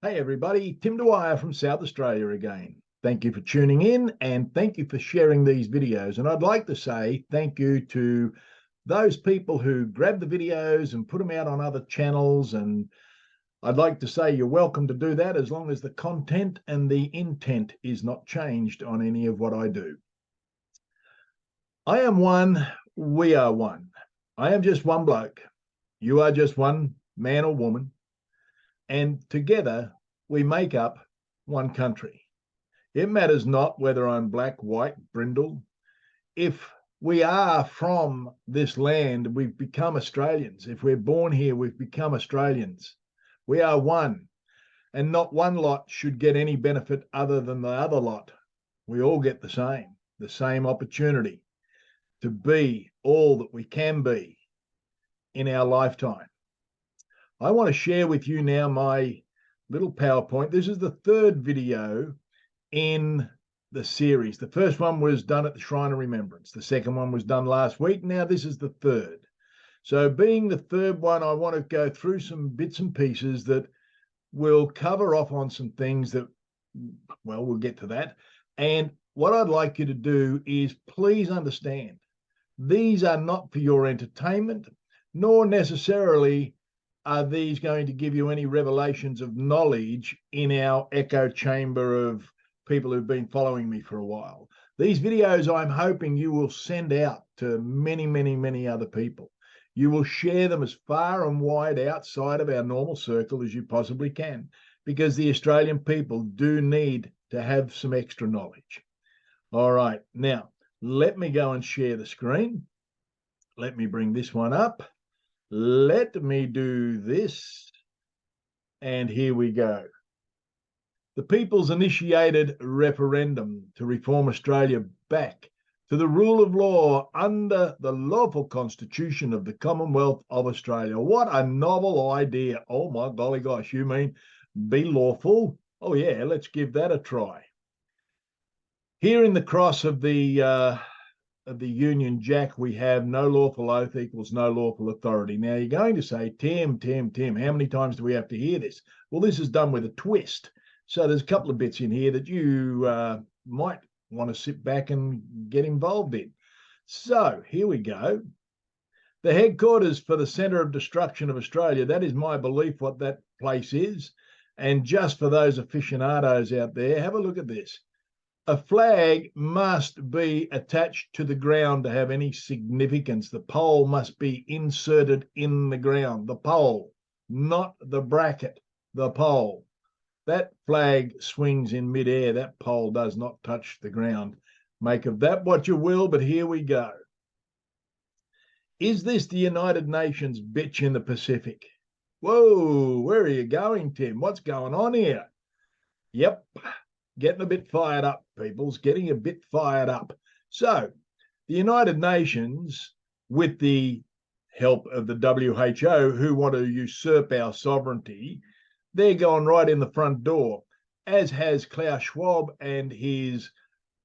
Hey everybody, Tim Dwyer from South Australia again. Thank you for tuning in and thank you for sharing these videos. And I'd like to say thank you to those people who grab the videos and put them out on other channels. And I'd like to say you're welcome to do that as long as the content and the intent is not changed on any of what I do. I am one, we are one. I am just one bloke. You are just one man or woman. And together we make up one country. It matters not whether I'm black, white, brindle. If we are from this land, we've become Australians. If we're born here, we've become Australians. We are one, and not one lot should get any benefit other than the other lot. We all get the same opportunity to be all that we can be in our lifetime. I want to share with you now my little PowerPoint. This is the third video in the series. The first one was done at the Shrine of Remembrance. The second one was done last week. Now this is the third. So being the third one, I want to go through some bits and pieces that will cover off on some things that, well, we'll get to that. And what I'd like you to do is please understand, these are not for your entertainment, nor necessarily are these going to give you any revelations of knowledge in our echo chamber of people who've been following me for a while. These videos, I'm hoping you will send out to many, many, many other people. You will share them as far and wide outside of our normal circle as you possibly can, because the Australian people do need to have some extra knowledge. All right, now let me go and share the screen. Let me bring this one up. Let me do this, and here we go. The people's initiated referendum to reform Australia back to the rule of law under the lawful constitution of the Commonwealth of Australia. What a novel idea. Oh my golly gosh, you mean be lawful? Oh yeah, let's give that a try. Here in the cross of the Union Jack, we have no lawful oath equals no lawful authority. Now, you're going to say, Tim, how many times do we have to hear this? Well, this is done with a twist. So there's a couple of bits in here that you might want to sit back and get involved in. So here we go. The headquarters for the Centre of Destruction of Australia, that is my belief what that place is. And just for those aficionados out there, have a look at this. A flag must be attached to the ground to have any significance. The pole must be inserted in the ground. The pole, not the bracket, the pole. That flag swings in midair. That pole does not touch the ground. Make of that what you will, but here we go. Is this the United Nations bitch in the Pacific? Whoa, where are you going, Tim? What's going on here? Yep. Getting a bit fired up, peoples, getting a bit fired up. So the United Nations, with the help of the WHO, who want to usurp our sovereignty, they're going right in the front door, as has Klaus Schwab and his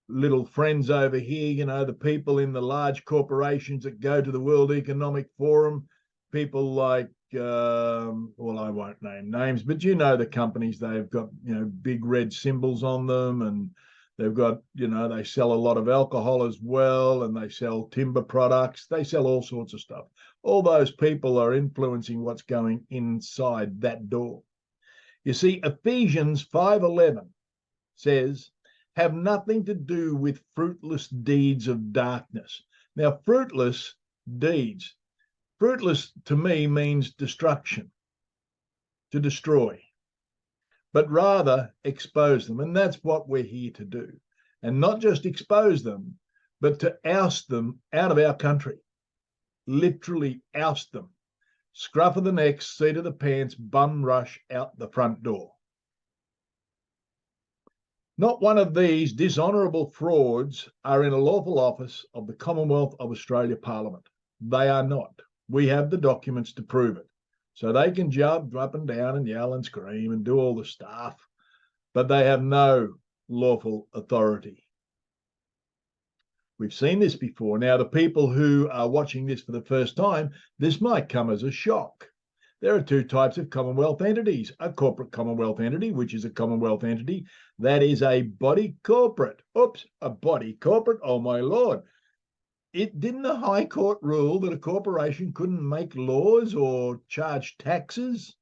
little friends over here, you know, the people in the large corporations that go to the World Economic Forum, people like well, I won't name names, but you know the companies, they've got, you know, big red symbols on them, and they've got, you know, they sell a lot of alcohol as well, and they sell timber products, they sell all sorts of stuff. All those people are influencing what's going inside that door. You see, Ephesians 5:11 says, have nothing to do with fruitless deeds of darkness. Now, fruitless deeds, fruitless to me means destruction, to destroy, but rather expose them. And that's what we're here to do. And not just expose them, but to oust them out of our country. Literally oust them. Scruff of the neck, seat of the pants, bum rush out the front door. Not one of these dishonourable frauds are in a lawful office of the Commonwealth of Australia Parliament. They are not. We have the documents to prove it. So they can jump up and down and yell and scream and do all the stuff, but they have no lawful authority. We've seen this before. Now, the people who are watching this for the first time, this might come as a shock. There are two types of Commonwealth entities: a corporate Commonwealth entity, which is a Commonwealth entity that is a body corporate. Oops, a body corporate. Oh, my Lord. Didn't the High Court rule that a corporation couldn't make laws or charge taxes?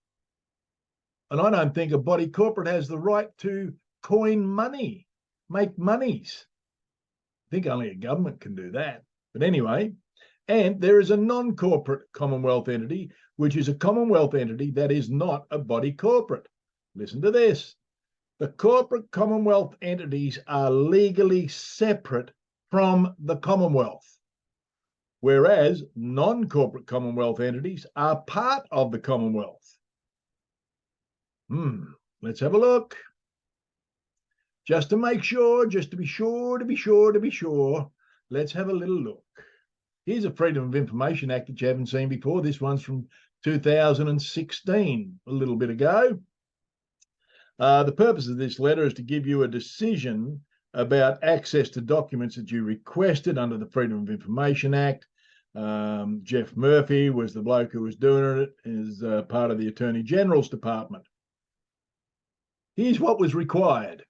And I don't think a body corporate has the right to coin money, make monies. I think only a government can do that. But anyway, and there is a non-corporate Commonwealth entity, which is a Commonwealth entity that is not a body corporate. Listen to this. The corporate Commonwealth entities are legally separate from the Commonwealth, whereas non-corporate Commonwealth entities are part of the Commonwealth. Let's have a look. Just to make sure, just to be sure, let's have a little look. Here's a Freedom of Information Act that you haven't seen before. This one's from 2016, a little bit ago. The purpose of this letter is to give you a decision about access to documents that you requested under the Freedom of Information Act. Jeff Murphy was the bloke who was doing it as part of the Attorney General's Department. Here's what was required: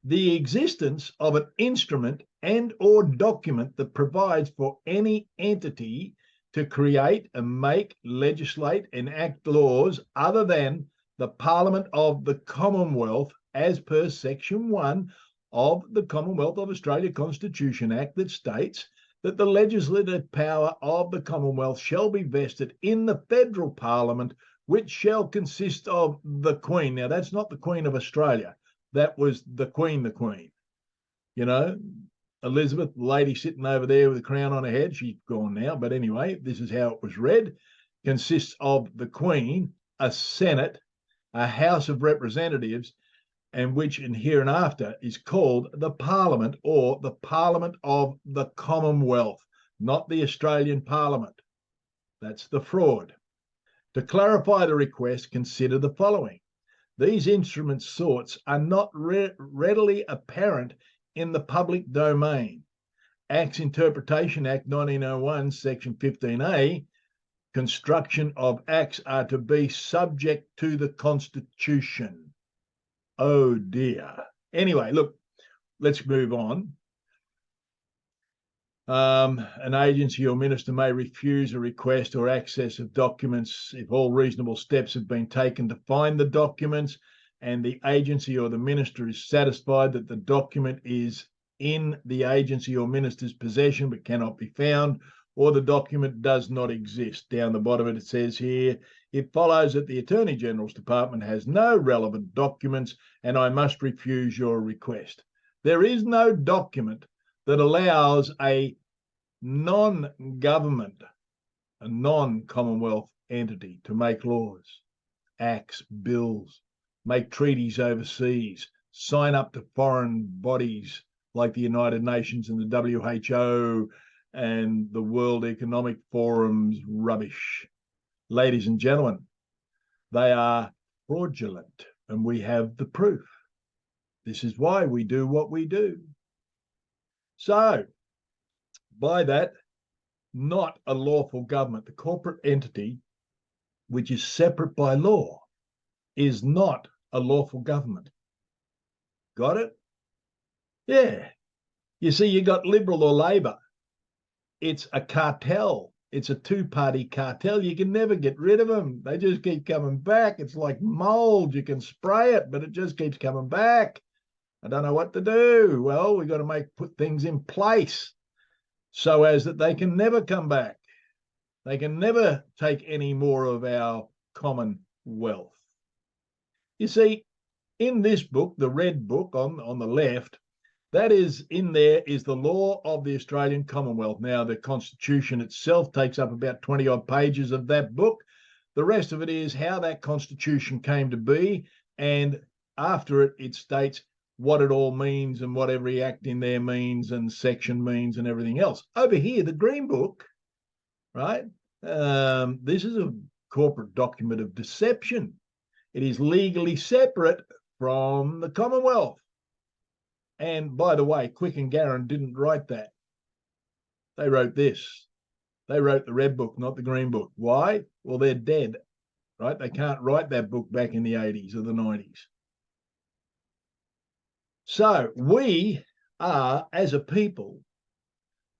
the existence of an instrument and or document that provides for any entity to create and make, legislate, and act laws other than the Parliament of the Commonwealth as per Section 1 of the Commonwealth of Australia Constitution Act, that states that the legislative power of the Commonwealth shall be vested in the federal Parliament, which shall consist of the Queen. Now, that's not the Queen of Australia. That was the Queen. You know, Elizabeth, the lady sitting over there with a crown on her head. She's gone now. But anyway, this is how it was read. Consists of the Queen, a Senate, a House of Representatives, and which in hereinafter is called the Parliament, or the Parliament of the Commonwealth, not the Australian Parliament. That's the fraud. To clarify the request, consider the following. These instrument sorts are not readily apparent in the public domain. Acts Interpretation Act 1901, Section 15A, construction of acts are to be subject to the Constitution. Oh dear. Anyway, look, let's move on. An agency or minister may refuse a request or access of documents if all reasonable steps have been taken to find the documents and the agency or the minister is satisfied that the document is in the agency or minister's possession but cannot be found, or the document does not exist. Down the bottom of it says here, it follows that the Attorney General's Department has no relevant documents and I must refuse your request. There is no document that allows a non-government, a non-Commonwealth entity to make laws, acts, bills, make treaties overseas, sign up to foreign bodies like the United Nations and the WHO and the World Economic Forum's rubbish. Ladies and gentlemen, they are fraudulent, and we have the proof. This is why we do what we do. So, by that, not a lawful government. The corporate entity, which is separate by law, is not a lawful government. Got it? Yeah. You see, you got Liberal or Labor. It's a cartel. It's a two-party cartel. You can never get rid of them. They just keep coming back. It's like mold. You can spray it, but it just keeps coming back. I don't know what to do. Well, we've got to put things in place so as that they can never come back. They can never take any more of our Commonwealth. You see, in this book, the red book on the left, that is in there is the law of the Australian Commonwealth. Now, the Constitution itself takes up about 20-odd pages of that book. The rest of it is how that Constitution came to be, and after it, it states what it all means and what every act in there means and section means and everything else. Over here, the Green Book, right? This is a corporate document of deception. It is legally separate from the Commonwealth. And by the way, Quick and Garron didn't write that. They wrote this. They wrote the red book, not the green book. Why? Well, they're dead, right? They can't write that book back in the 80s or the 90s. So we are, as a people,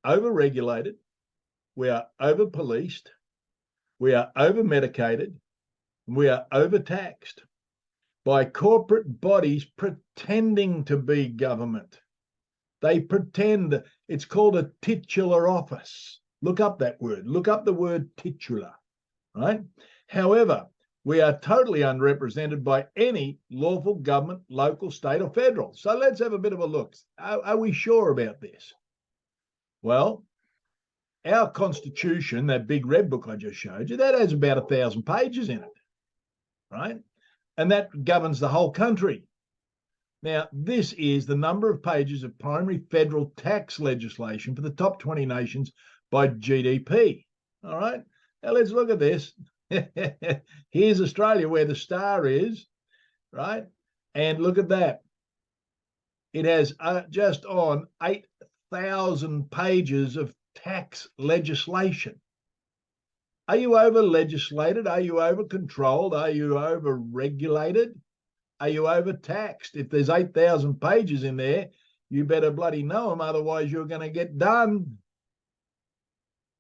over-regulated. We are over-policed. We are over-medicated. We are overtaxed by corporate bodies pretending to be government. They pretend. It's called a titular office. Look up that word. Look up the word titular, right? However, we are totally unrepresented by any lawful government, local, state, or federal. So let's have a bit of a look. Are we sure about this? Well, our Constitution, that big red book I just showed you, that has about 1,000 pages in it, right? And that governs the whole country. Now, this is the number of pages of primary federal tax legislation for the top 20 nations by GDP. All right. Now, let's look at this. Here's Australia, where the star is, right? And look at that. It has just on 8,000 pages of tax legislation. Are you over-legislated? Are you over-controlled? Are you over-regulated? Are you overtaxed? If there's 8,000 pages in there, you better bloody know them, otherwise you're going to get done.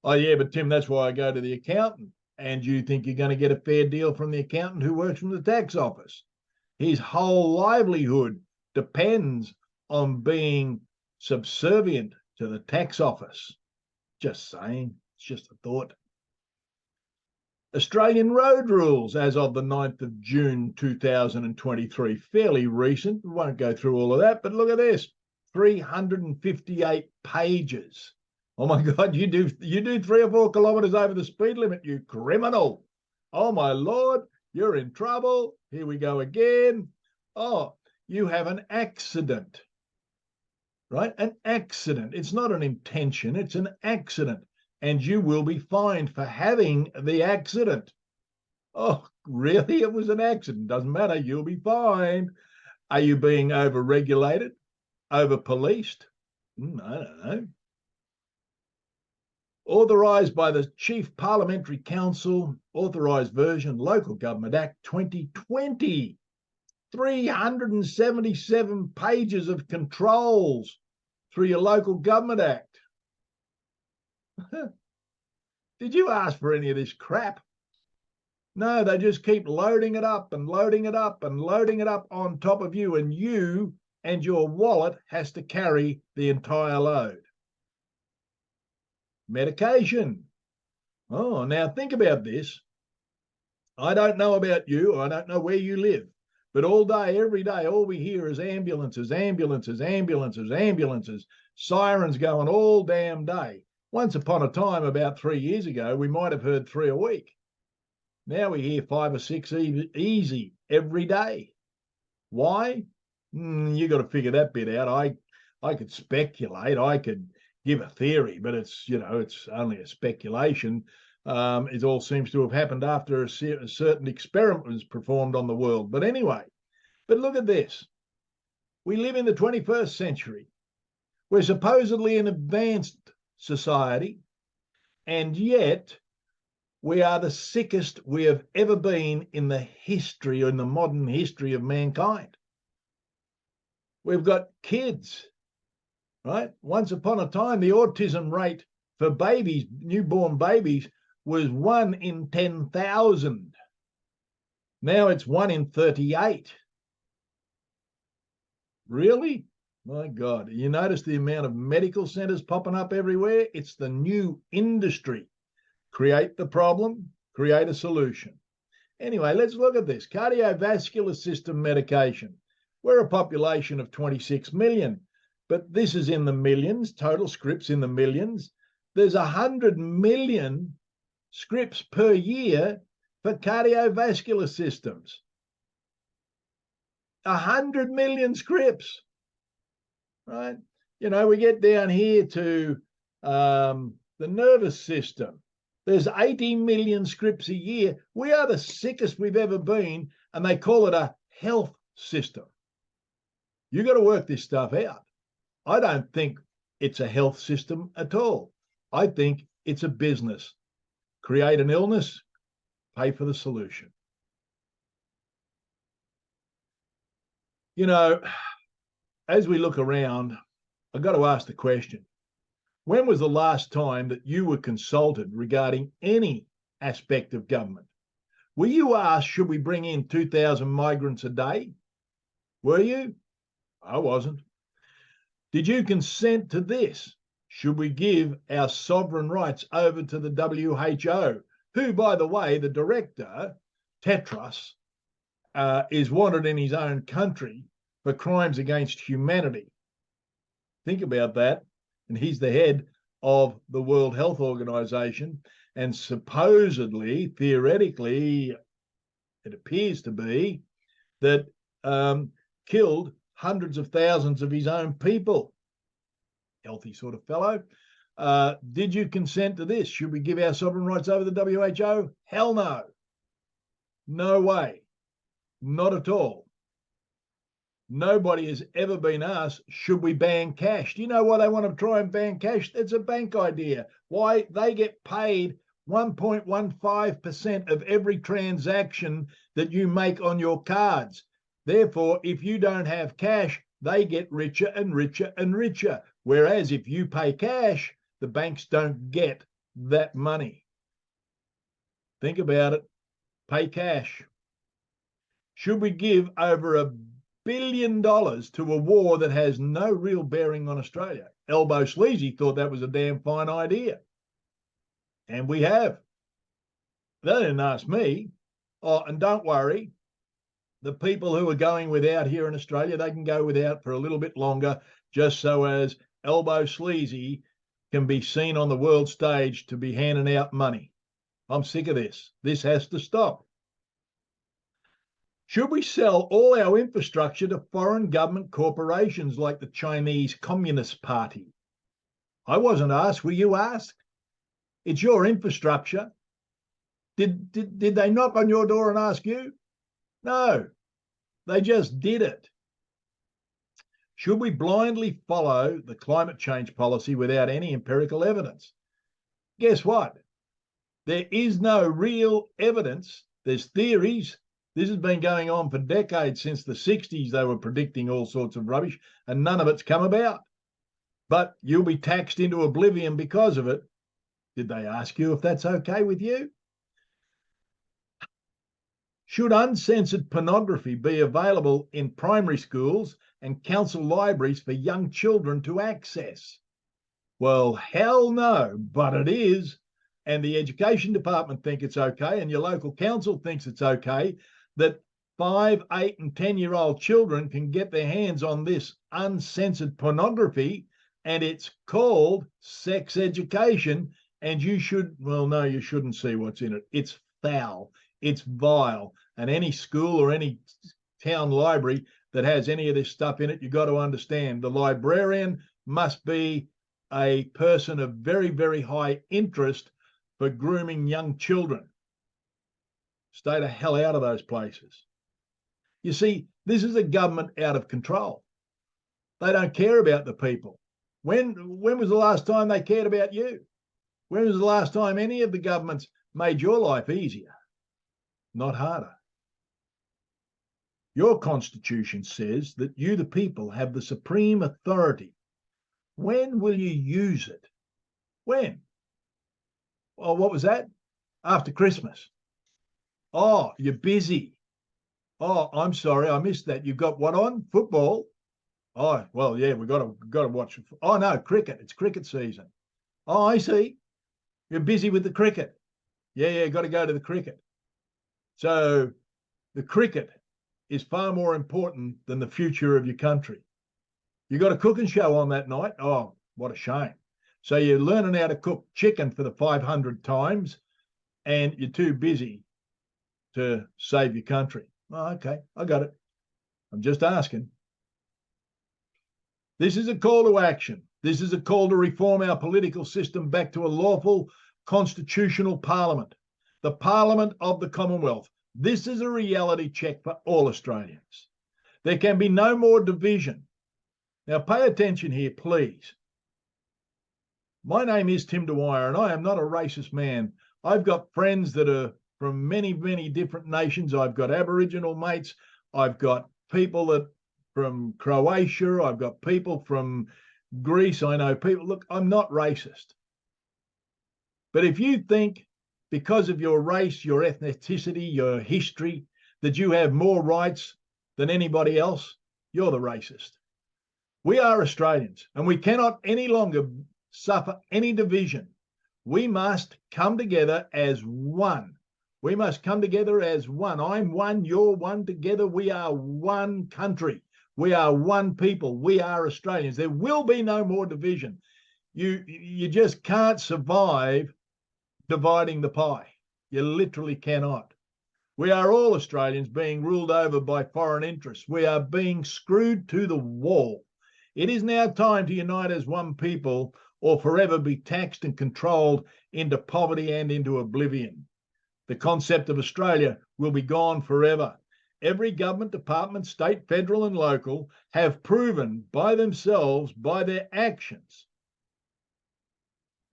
Oh, yeah, but Tim, that's why I go to the accountant. And you think you're going to get a fair deal from the accountant who works from the tax office. His whole livelihood depends on being subservient to the tax office. Just saying, it's just a thought. Australian road rules as of the 9th of June 2023, fairly recent. We won't go through all of that, but look at this, 358 pages. Oh my God, you do 3 or 4 kilometres over the speed limit, you criminal. Oh my Lord, you're in trouble. Here we go again. Oh, you have an accident, right? An accident. It's not an intention, it's an accident. And you will be fined for having the accident. Oh, really? It was an accident. Doesn't matter. You'll be fined. Are you being over-regulated? Over-policed? I don't know. Authorised by the Chief Parliamentary Council, authorised version, Local Government Act 2020. 377 pages of controls through your Local Government Act. Did you ask for any of this crap? No, they just keep loading it up and loading it up and loading it up on top of you, and you and your wallet has to carry the entire load. Medication. Oh, now think about this. I don't know about you. I don't know where you live, but all day, every day, all we hear is ambulances, ambulances, ambulances, ambulances, sirens going all damn day. Once upon a time, about 3 years ago, we might have heard 3 a week. Now we hear 5 or 6 easy every day. Why? You got to figure that bit out. I could speculate. I could give a theory, but it's only a speculation. It all seems to have happened after a certain experiment was performed on the world. But anyway, but look at this. We live in the 21st century. We're supposedly an advanced society, and yet we are the sickest we have ever been in the history, in the modern history of mankind. We've got kids, right? Once upon a time, the autism rate for babies, newborn babies, was 1 in 10,000. Now it's 1 in 38. Really? My God, you notice the amount of medical centres popping up everywhere? It's the new industry. Create the problem, create a solution. Anyway, let's look at this. Cardiovascular system medication. We're a population of 26 million, but this is in the millions, total scripts in the millions. There's 100 million scripts per year for cardiovascular systems. 100 million scripts. Right? You know, we get down here to the nervous system. There's 80 million scripts a year. We are the sickest we've ever been, and they call it a health system. You got to work this stuff out. I don't think it's a health system at all. I think It's a business. Create an illness, pay for the solution. You know, as we look around, I've got to ask the question, when was the last time that you were consulted regarding any aspect of government? Were you asked, should we bring in 2,000 migrants a day? Were you? I wasn't. Did you consent to this? Should we give our sovereign rights over to the WHO, who, by the way, the director, Tetros, is wanted in his own country for crimes against humanity? Think about that. And he's the head of the World Health Organization, and supposedly, theoretically, it appears to be that killed hundreds of thousands of his own people. Healthy sort of fellow. Did you consent to this? Should we give our sovereign rights over the WHO? Hell no. No way. Not at all. Nobody has ever been asked, should we ban cash? Do you know why they want to try and ban cash? It's a bank idea. Why? They get paid 1.15% of every transaction that you make on your cards. Therefore, if you don't have cash, they get richer and richer and richer. Whereas if you pay cash, the banks don't get that money. Think about it. Pay cash. Should we give over $1 billion to a war that has no real bearing on Australia? Elbow Sleazy thought that was a damn fine idea. And we have. They didn't ask me. Oh, and don't worry, the people who are going without here in Australia, they can go without for a little bit longer, just so as Elbow Sleazy can be seen on the world stage to be handing out money. I'm sick of this. This has to stop. Should we sell all our infrastructure to foreign government corporations like the Chinese Communist Party? I wasn't asked. Were you asked? It's your infrastructure. Did they knock on your door and ask you? No, they just did it. Should we blindly follow the climate change policy without any empirical evidence? Guess what? There is no real evidence. There's theories. This has been going on for decades. Since the 60s, they were predicting all sorts of rubbish, and none of it's come about. But you'll be taxed into oblivion because of it. Did they ask you if that's okay with you? Should uncensored pornography be available in primary schools and council libraries for young children to access? Well, hell no, but it is. And the education department think it's okay, and your local council thinks it's okay, that 5, 8, and 10-year-old children can get their hands on this uncensored pornography, and it's called sex education, and you should, well, no, you shouldn't see what's in it. It's foul. It's vile. And any school or any town library that has any of this stuff in it, you've got to understand the librarian must be a person of very, very high interest for grooming young children. Stay the hell out of those places. You see, this is a government out of control. They don't care about the people. When was the last time they cared about you? When was the last time any of the governments made your life easier, not harder? Your constitution says that you, the people, have the supreme authority. When will you use it? When? Oh, what was that? After Christmas. Oh, you're busy. Oh, I'm sorry, I missed that. You've got what on? Football? Oh, well, yeah, we've got to watch. Oh, no, cricket. It's cricket season. Oh, I see. You're busy with the cricket. Yeah, got to go to the cricket. So the cricket is far more important than the future of your country. You got a cooking show on that night? Oh, what a shame. So you're learning how to cook chicken for the 500th times, and you're too busy to save your country. Oh, okay, I got it. I'm just asking. This is a call to action. This is a call to reform our political system back to a lawful constitutional parliament, the Parliament of the Commonwealth. This is a reality check for all Australians. There can be no more division. Now, pay attention here, please. My name is Tim Dwyer, and I am not a racist man. I've got friends that are from many, many different nations. I've got Aboriginal mates. I've got people that from Croatia. I've got people from Greece. I know people. Look, I'm not racist. But if you think because of your race, your ethnicity, your history, that you have more rights than anybody else, you're the racist. We are Australians, and we cannot any longer suffer any division. We must come together as one. We must come together as one. I'm one, you're one. Together we are one country. We are one people. We are Australians. There will be no more division. You just can't survive dividing the pie. You literally cannot. We are all Australians being ruled over by foreign interests. We are being screwed to the wall. It is now time to unite as one people, or forever be taxed and controlled into poverty and into oblivion. The concept of Australia will be gone forever. Every government department, state, federal and local, have proven by themselves, by their actions,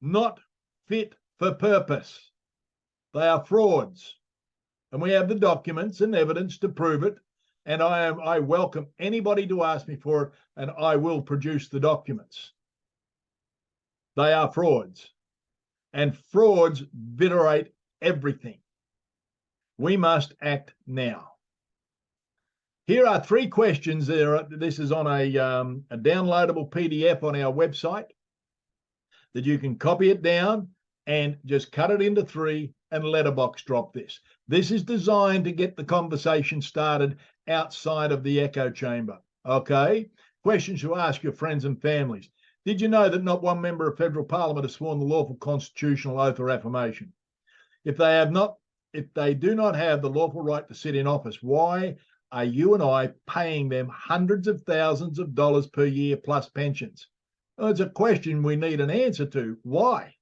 not fit for purpose. They are frauds. And we have the documents and evidence to prove it. And I welcome anybody to ask me for it, and I will produce the documents. They are frauds. And frauds vitiate everything. We must act now. Here are 3 questions. This is on a downloadable PDF on our website that you can copy it down and just cut it into 3 and letterbox drop this. This is designed to get the conversation started outside of the echo chamber. Okay? Questions to ask your friends and families. Did you know that not one member of federal parliament has sworn the lawful constitutional oath or affirmation? If they do not have the lawful right to sit in office, why are you and I paying them hundreds of thousands of dollars per year plus pensions? Well, it's a question we need an answer to. Why?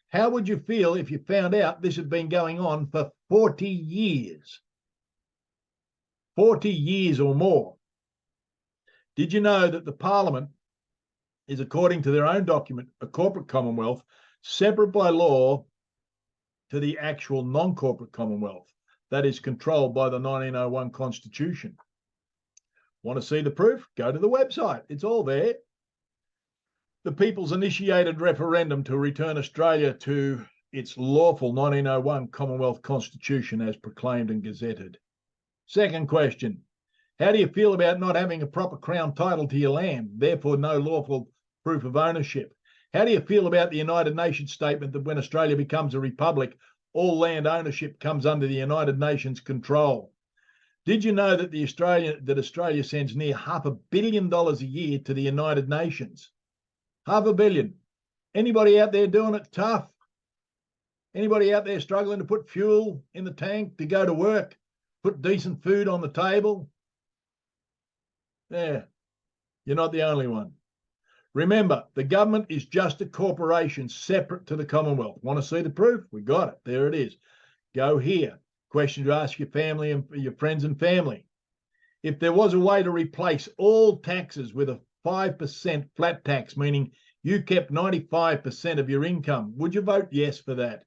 How would you feel if you found out this had been going on for 40 years? 40 years or more. Did you know that the Parliament is, according to their own document, a corporate commonwealth, separate by law to the actual non-corporate commonwealth that is controlled by the 1901 Constitution? Want to see the proof? Go to the website. It's all there. The people's initiated referendum to return Australia to its lawful 1901 Commonwealth Constitution as proclaimed and gazetted. Second question, how do you feel about not having a proper Crown title to your land, therefore no lawful proof of ownership? How do you feel about the United Nations statement that when Australia becomes a republic, all land ownership comes under the United Nations control? Did you know that Australia sends near $500 million a year to the United Nations? $500 million. Anybody out there doing it tough? Anybody out there struggling to put fuel in the tank to go to work, put decent food on the table? Yeah, you're not the only one. Remember, the government is just a corporation separate to the Commonwealth. Want to see the proof? We got it. There it is. Go here. Question to ask your family and your friends and family. If there was a way to replace all taxes with a 5% flat tax, meaning you kept 95% of your income, would you vote yes for that?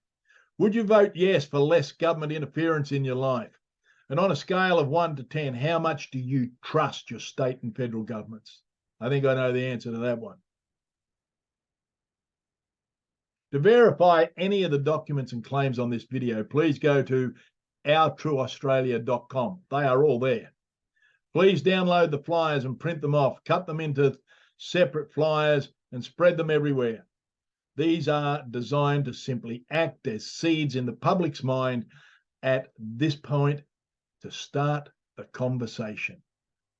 Would you vote yes for less government interference in your life? And on a scale of 1 to 10, how much do you trust your state and federal governments? I think I know the answer to that one. To verify any of the documents and claims on this video, please go to ourtrueaustralia.com. They are all there. Please download the flyers and print them off, cut them into separate flyers and spread them everywhere. These are designed to simply act as seeds in the public's mind at this point to start the conversation.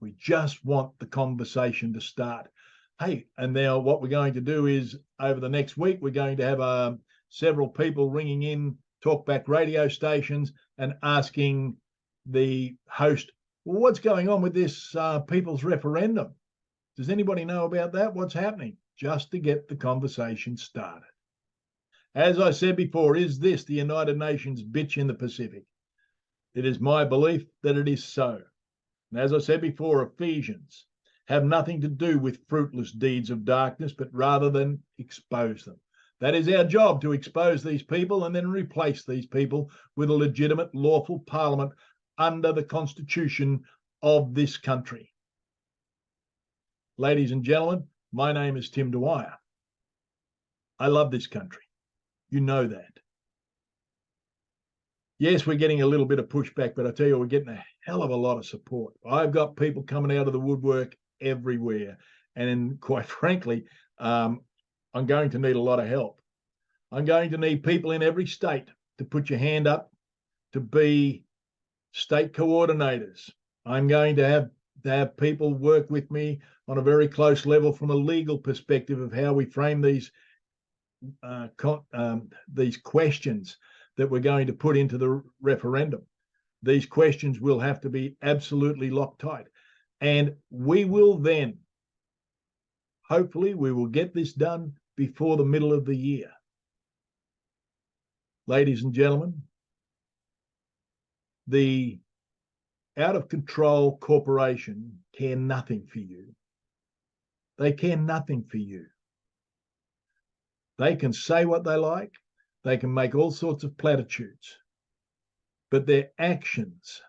We just want the conversation to start. Hey, and now what we're going to do is over the next week, we're going to have several people ringing in talkback radio stations and asking the host, well, what's going on with this people's referendum? Does anybody know about that? What's happening? Just to get the conversation started. As I said before, is this the United Nations bitch in the Pacific? It is my belief that it is so. And as I said before, Ephesians have nothing to do with fruitless deeds of darkness, but rather than expose them. That is our job, to expose these people and then replace these people with a legitimate, lawful parliament under the Constitution of this country. Ladies and gentlemen, my name is Tim Dwyer. I love this country. You know that. Yes, we're getting a little bit of pushback, but I tell you, we're getting a hell of a lot of support. I've got people coming out of the woodwork everywhere. And quite frankly, I'm going to need a lot of help. I'm going to need people in every state to put your hand up to be state coordinators. I'm going to have people work with me on a very close level from a legal perspective of how we frame these questions that we're going to put into the referendum. These questions will have to be absolutely Loctite. And we will then, hopefully, we will get this done before the middle of the year. Ladies and gentlemen, the out-of-control corporation care nothing for you. They care nothing for you. They can say what they like. They can make all sorts of platitudes. But their actions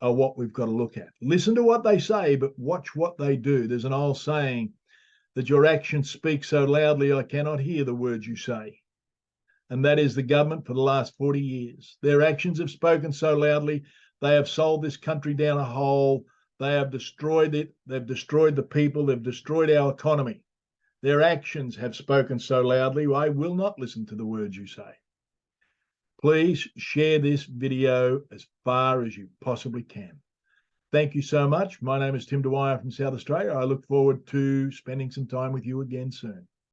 are what we've got to look at. Listen to what they say, but watch what they do. There's an old saying that your actions speak so loudly I cannot hear the words you say. And that is the government for the last 40 years. Their actions have spoken so loudly, they have sold this country down a hole. They have destroyed it. They've destroyed the people. They've destroyed our economy. Their actions have spoken so loudly, I will not listen to the words you say. Please share this video as far as you possibly can. Thank you so much. My name is Tim Dwyer from South Australia. I look forward to spending some time with you again soon.